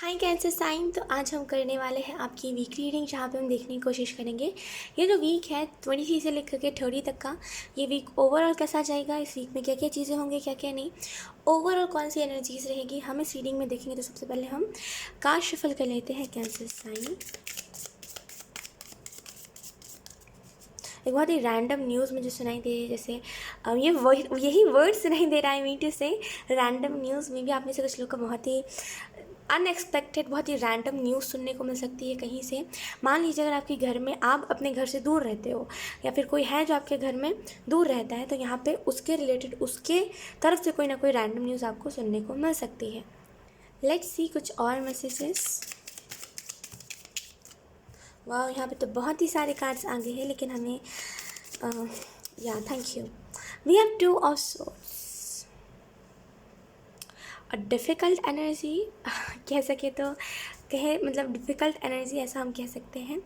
हाय cancer sign. तो आज हम करने वाले हैं आपकी वीकली रीडिंग, जहाँ पे हम देखने की कोशिश करेंगे ये जो वीक है 23 से लेकर के 30 तक का, ये वीक ओवरऑल कैसा जाएगा, इस वीक में क्या क्या चीज़ें होंगी, क्या क्या नहीं, ओवरऑल कौन सी एनर्जीज रहेगी, हम इस रीडिंग में देखेंगे। तो सबसे पहले हम कार्ड शफल कर लेते हैं कैंसर साइन। एक बहुत ही रैंडम न्यूज़ मुझे सुनाई दे रही है, जैसे यही वर्ड सुनाई दे रहा है मीटू से, रैंडम न्यूज़ में भी आप में से कुछ लोग का बहुत ही अनएक्सपेक्टेड, बहुत ही रैंडम न्यूज़ सुनने को मिल सकती है कहीं से। मान लीजिए अगर आपके घर में, आप अपने घर से दूर रहते हो या फिर कोई है जो आपके घर में दूर रहता है, तो यहाँ पे उसके रिलेटेड, उसके तरफ से कोई ना कोई रैंडम न्यूज़ आपको सुनने को मिल सकती है। लेट्स सी कुछ और मैसेजेस। वाह, यहाँ पे तो बहुत ही सारे कार्ड्स आ गए हैं, लेकिन हमें या thank you. We have two of swords, a difficult energy कह सके तो कहे, मतलब डिफ़िकल्ट एनर्जी ऐसा हम कह सकते हैं।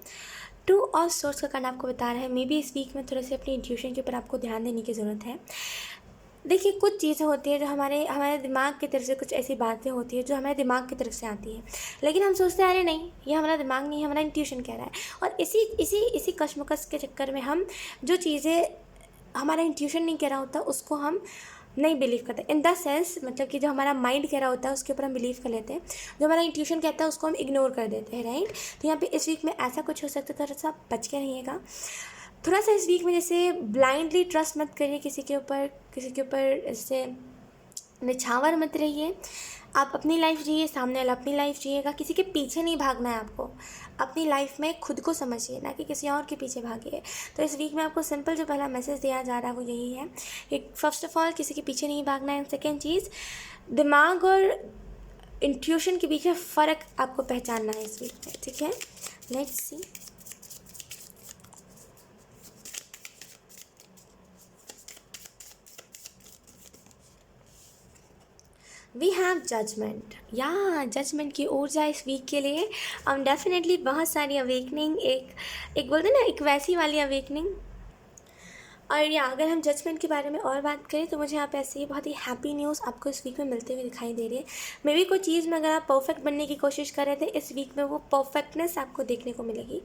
टू ऑफ सोर्ड्स का कार्ड आपको बता रहा है मे बी इस वीक में थोड़ा सी अपनी इंट्यूशन के ऊपर आपको ध्यान देने की ज़रूरत है। देखिए, कुछ चीज़ें होती है जो हमारे दिमाग की तरफ से, कुछ ऐसी बातें होती है जो हमारे दिमाग की तरफ से आती है, लेकिन हम सोचते हैं अरे नहीं, ये हमारा दिमाग नहीं, हमारा इंट्यूशन कह रहा है। और इसी कश्मकश के चक्कर में हम जो चीज़ें हमारा इंट्यूशन नहीं कह रहा होता उसको हम नहीं बिलीव करते। इन द सेंस, मतलब कि जो हमारा माइंड कह रहा होता है उसके ऊपर हम बिलीव कर लेते हैं, जो हमारा इंट्यूशन कहता है उसको हम इग्नोर कर देते हैं, राइट। तो यहाँ पे इस वीक में ऐसा कुछ हो सकता है, थोड़ा सा बच के रहिएगा। थोड़ा सा इस वीक में जैसे ब्लाइंडली ट्रस्ट मत करिए किसी के ऊपर जैसे निछावर मत रहिए। आप अपनी लाइफ जिए, सामने वाला अपनी लाइफ जिएगा, किसी के पीछे नहीं भागना है आपको। अपनी लाइफ में खुद को समझिए, ना कि किसी और के पीछे भागिए। तो इस वीक में आपको सिंपल जो पहला मैसेज दिया जा रहा है वो यही है कि फर्स्ट ऑफ ऑल किसी के पीछे नहीं भागना है। सेकेंड चीज़, दिमाग और इंट्यूशन के बीच में फ़र्क आपको पहचानना है इस वीक में, ठीक है। Let's see. We have judgement, या जजमेंट की ऊर्जा इस वीक के लिए डेफिनेटली बहुत सारी अवेकनिंग, एक बोलते हैं ना, एक वैसी वाली अवेकनिंग। और या अगर हम जजमेंट के बारे में और बात करें तो मुझे यहाँ पे ऐसे ही बहुत ही हैप्पी न्यूज़ आपको इस वीक में मिलते हुए दिखाई दे रही है। मे बी कोई चीज़ में अगर आप परफेक्ट बनने की कोशिश कर रहे थे, इस वीक में वो परफेक्टनेस आपको देखने को मिलेगी।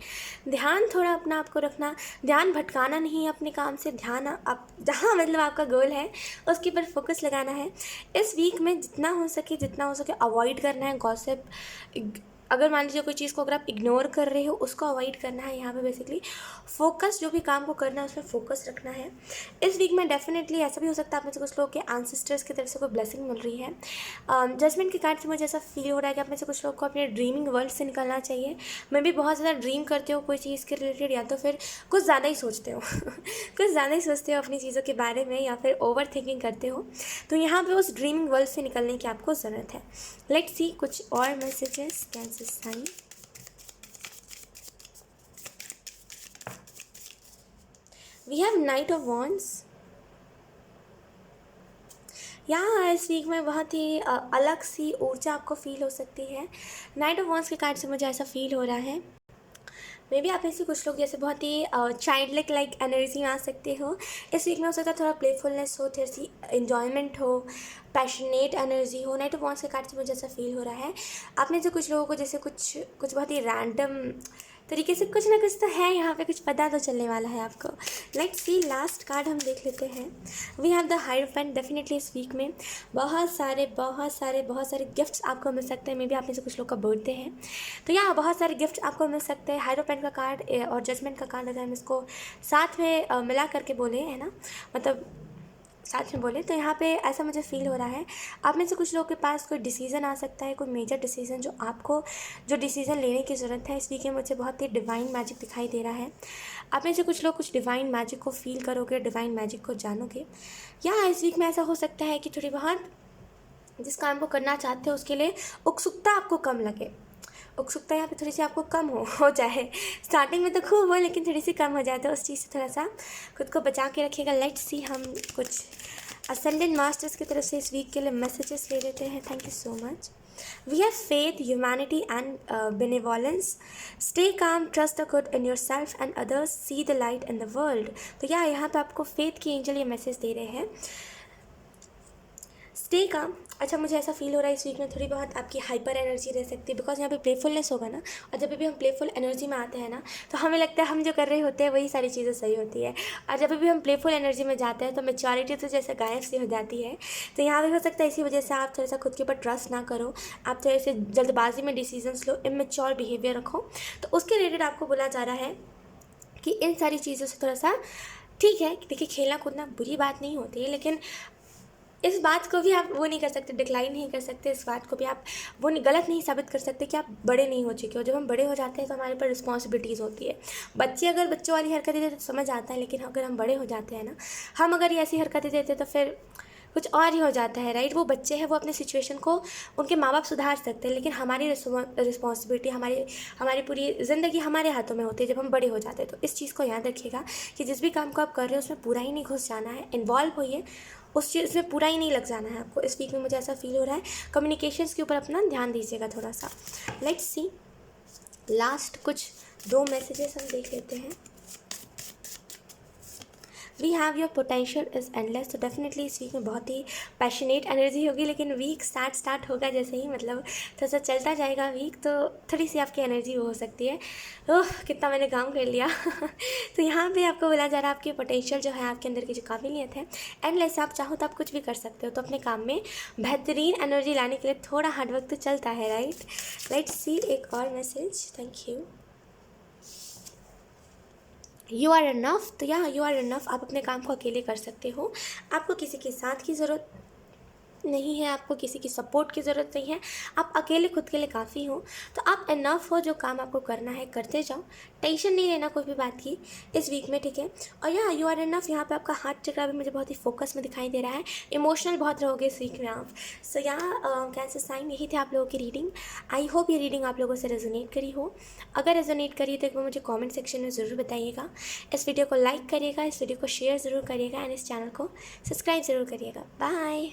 ध्यान थोड़ा अपना आपको रखना, ध्यान भटकाना नहीं है अपने काम से, ध्यान आप जहाँ मतलब आपका गोल है उसके ऊपर फोकस लगाना है। इस वीक में जितना हो सके अवॉइड करना है गॉसिप। अगर मान लीजिए कोई चीज़ को अगर आप इग्नोर कर रहे हो उसको अवॉइड करना है। यहाँ पे बेसिकली फोकस, जो भी काम को करना है उसमें फोकस रखना है। इस वीक में डेफिनेटली ऐसा भी हो सकता है आप में से कुछ लोगों के एंसेस्टर्स की तरफ से कोई ब्लेसिंग मिल रही है। जजमेंट के कार्ड से मुझे ऐसा फील हो रहा है कि आप में से कुछ लोग को अपने ड्रीमिंग वर्ल्ड से निकलना चाहिए। मैं भी बहुत ज़्यादा ड्रीम करते हो कोई चीज़ के रिलेटेड, या तो फिर कुछ ज़्यादा ही सोचते हो कुछ ज़्यादा ही सोचते हो अपनी चीज़ों के बारे में, या फिर ओवर थिंकिंग करते हो। तो यहाँ पे उस ड्रीमिंग वर्ल्ड से निकलने की आपको ज़रूरत है। लेट्स सी कुछ और messages cancer sign. We have knight of wands. यहाँ इस वीक में बहुत ही अलग सी ऊर्जा आपको फील हो सकती है। नाइट ऑफ वॉन्ड्स के कार्ड से मुझे ऐसा फील हो रहा है मे बी आप में से कुछ लोग जैसे बहुत ही चाइल्ड लाइक एनर्जी में आ सकते हो। इस वीक में हो सकता है थोड़ा प्लेफुलनेस हो, थोड़ी सी इन्जॉयमेंट हो, पैशनेट एनर्जी हो। नाइट ऑफ वॉन्ड्स के कार्ड से मुझे ऐसा फील हो रहा है आप में से कुछ लोगों को जैसे कुछ बहुत ही रैंडम तरीके से कुछ ना कुछ तो है, यहाँ पे कुछ पता तो चलने वाला है आपको। लेट्स सी, लास्ट कार्ड हम देख लेते हैं। We have the hierophant. Definitely इस वीक में बहुत सारे गिफ्ट्स आपको मिल सकते हैं। मे बी आप में से कुछ लोग का बर्थडे है, तो यहाँ बहुत सारे गिफ्ट्स आपको मिल सकते हैं। हायरोफेंट का कार्ड और जजमेंट का कार्ड अगर हम इसको साथ में मिला करके बोले, है ना, मतलब साथ में बोले, तो यहाँ पे ऐसा मुझे फील हो रहा है आप में से कुछ लोगों के पास कोई डिसीज़न आ सकता है, कोई मेजर डिसीज़न जो डिसीज़न लेने की ज़रूरत है। इस वीक में मुझे बहुत ही डिवाइन मैजिक दिखाई दे रहा है। आप में से कुछ लोग कुछ डिवाइन मैजिक को फील करोगे, डिवाइन मैजिक को जानोगे। या इस वीक में ऐसा हो सकता है कि थोड़ी बहुत जिस काम को करना चाहते हो उसके लिए उत्सुकता आपको कम लगे। उत्सुकता यहाँ पे थोड़ी सी आपको कम हो जाए। स्टार्टिंग में तो खूब हो, लेकिन थोड़ी सी कम हो जाए, तो उस चीज़ से थोड़ा सा खुद को बचा के रखिएगा। लेट्स सी, हम कुछ असेंडेंट मास्टर्स की तरफ से इस वीक के लिए मैसेजेस ले लेते हैं। Thank you so much. We have faith, humanity and benevolence. Stay calm, trust the good in your self and others, see the light in the world. तो यहाँ पे आपको फेथ की एंजल ये मैसेज दे रहे हैं। स्टे काम, अच्छा, मुझे ऐसा फील हो रहा है इस वीक में थोड़ी बहुत आपकी हाइपर एनर्जी रह सकती है, बिकॉज यहाँ पे प्लेफुलनेस होगा ना, और जब भी हम प्लेफुल एनर्जी में आते हैं ना, तो हमें लगता है हम जो कर रहे होते हैं वही सारी चीज़ें सही होती है। और जब भी हम प्लेफुल एनर्जी में जाते हैं तो मेच्योरिटी तो जैसे गायब सी हो जाती है। तो यहाँ पे हो सकता है इसी वजह से आप थोड़ा सा खुद के ऊपर ट्रस्ट ना करो, आप थोड़े से जल्दबाजी में डिसीजंस लो, इमेच्योर बिहेवियर रखो। तो उसके रिलेटेड आपको बोला जा रहा है कि इन सारी चीज़ों से थोड़ा सा ठीक है। देखिए, खेलना कूदना बुरी बात नहीं होती है, लेकिन इस बात को भी आप वो नहीं कर सकते, डिक्लाइन नहीं कर सकते, इस बात को भी आप वो नहीं, गलत नहीं साबित कर सकते कि आप बड़े नहीं हो चुके हो। जब हम बड़े हो जाते हैं तो हमारे ऊपर रिस्पॉन्सिबिलिटीज़ होती है। बच्चे अगर बच्चों वाली हरकतें देते तो समझ आता है, लेकिन अगर हम बड़े हो जाते हैं ना, हम अगर ये ऐसी हरकतें देते तो फिर कुछ और ही हो जाता है, राइट। वो बच्चे हैं, वो अपने सिचुएशन को उनके माँ बाप सुधार सकते हैं, लेकिन हमारी रिस्पॉन्सिबिलिटी, हमारी पूरी ज़िंदगी हमारे हाथों में होती है जब हम बड़े हो जाते हैं। तो इस चीज़ को याद रखिएगा कि जिस भी काम को आप कर रहे हो उसमें पूरा ही नहीं घुस जाना है, इन्वॉल्व होइए, उस चीज़ में पूरा ही नहीं लग जाना है आपको। इस वीक में मुझे ऐसा फील हो रहा है। कम्युनिकेशंस के ऊपर अपना ध्यान दीजिएगा थोड़ा सा। लेट्स सी लास्ट कुछ 2 मैसेजेस हम देख लेते हैं। We have your potential is endless. तो डेफिनेटली इस वीक में बहुत ही पैशनेट एनर्जी होगी, लेकिन वीक स्टार्ट होगा जैसे ही, मतलब थोड़ा सा चलता जाएगा वीक, तो थोड़ी सी आपकी एनर्जी वो हो सकती है। ओह, कितना मैंने काम कर लिया। तो यहाँ पे आपको बोला जा रहा है आपकी पोटेंशियल जो है, आपके अंदर की जो काबिलियत है एंडलेस, आप चाहो तो आप कुछ भी कर सकते हो। तो अपने काम में बेहतरीन एनर्जी लाने के लिए थोड़ा हार्डवर्क तो चलता है, राइट। लेट्स सी एक और message. Thank you. You are enough. तो यहाँ यू आर इनफ, आप अपने काम को अकेले कर सकते हो, आपको किसी के साथ की ज़रूरत नहीं है, आपको किसी की सपोर्ट की ज़रूरत नहीं है, आप अकेले खुद के लिए काफ़ी हो। तो आप इनफ हो, जो काम आपको करना है करते जाओ, टेंशन नहीं लेना कोई भी बात की इस वीक में, ठीक है। और यहाँ यू आर इनफ, यहाँ पे आपका हार्ट चक्र भी मुझे बहुत ही फोकस में दिखाई दे रहा है, इमोशनल बहुत रहोगे इस वीक में आप। सो यहाँ कैंसर साइन, यही थे आप लोगों की रीडिंग। आई होप ये रीडिंग आप लोगों से रेजोनेट करी हो। अगर रेजोनेट करी तो एक बार मुझे कॉमेंट सेक्शन में ज़रूर बताइएगा। इस वीडियो को लाइक करिएगा, इस वीडियो को शेयर ज़रूर करिएगा, एंड इस चैनल को सब्सक्राइब ज़रूर करिएगा। बाय।